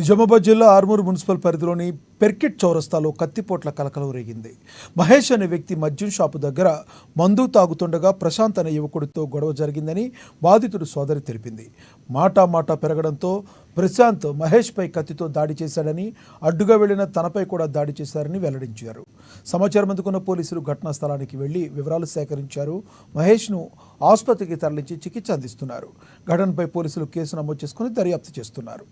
నిజామాబాద్ జిల్లా ఆర్మూర్ మున్సిపల్ పరిధిలోని పెర్కిట్ చౌరస్తాలో కత్తిపోట్ల కలకలం రేగింది. మహేష్ అనే వ్యక్తి మద్యం షాపు దగ్గర మందు తాగుతుండగా ప్రశాంత్ అనే యువకుడితో గొడవ జరిగిందని బాధితుడు సోదరి తెలిపింది. మాటా పెరగడంతో ప్రశాంత్ మహేష్పై కత్తితో దాడి చేశాడని, అడ్డుగా వెళ్లిన తనపై కూడా దాడి చేశారని వెల్లడించారు. సమాచారం అందుకున్న పోలీసులు ఘటనా స్థలానికి వెళ్లి వివరాలు సేకరించారు. మహేష్ను ఆసుపత్రికి తరలించి చికిత్స అందిస్తున్నారు. ఘటనపై పోలీసులు కేసు నమోదు చేసుకుని దర్యాప్తు చేస్తున్నారు.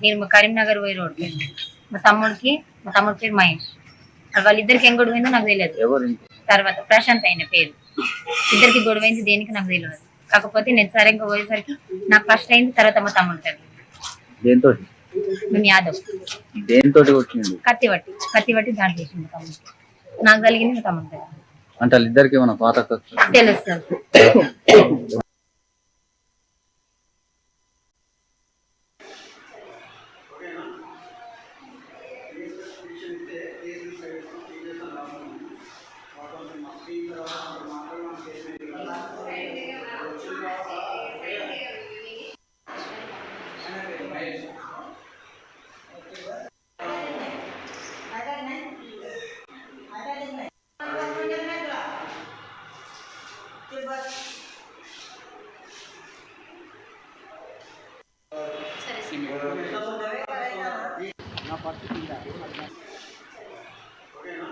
నేను కరీంనగర్ పోయి రోడ్ మా తమ్ముడి పేరు మహేష్. వాళ్ళిద్దరికి ఏం గొడవైందో నాకు తెలియదు. తర్వాత ప్రశాంత్ అయిన పేరు. ఇద్దరికి గొడవైంది దేనికి నాకు తెలియదు. కాకపోతే నేను సరిగ్గా పోయేసరికి నాకు ఫస్ట్ అయింది, తర్వాత మా తమ్ముడు పేరు మేము యాదవ్. కత్తి పట్టి దాడి చేసింది తమ్ముడు. నాకు కలిగింది మా తమ్ముడు పేరు. అంటే వాళ్ళిద్దరికి ఏమైనా పాత తెలుస్తుంది. ఓకేనా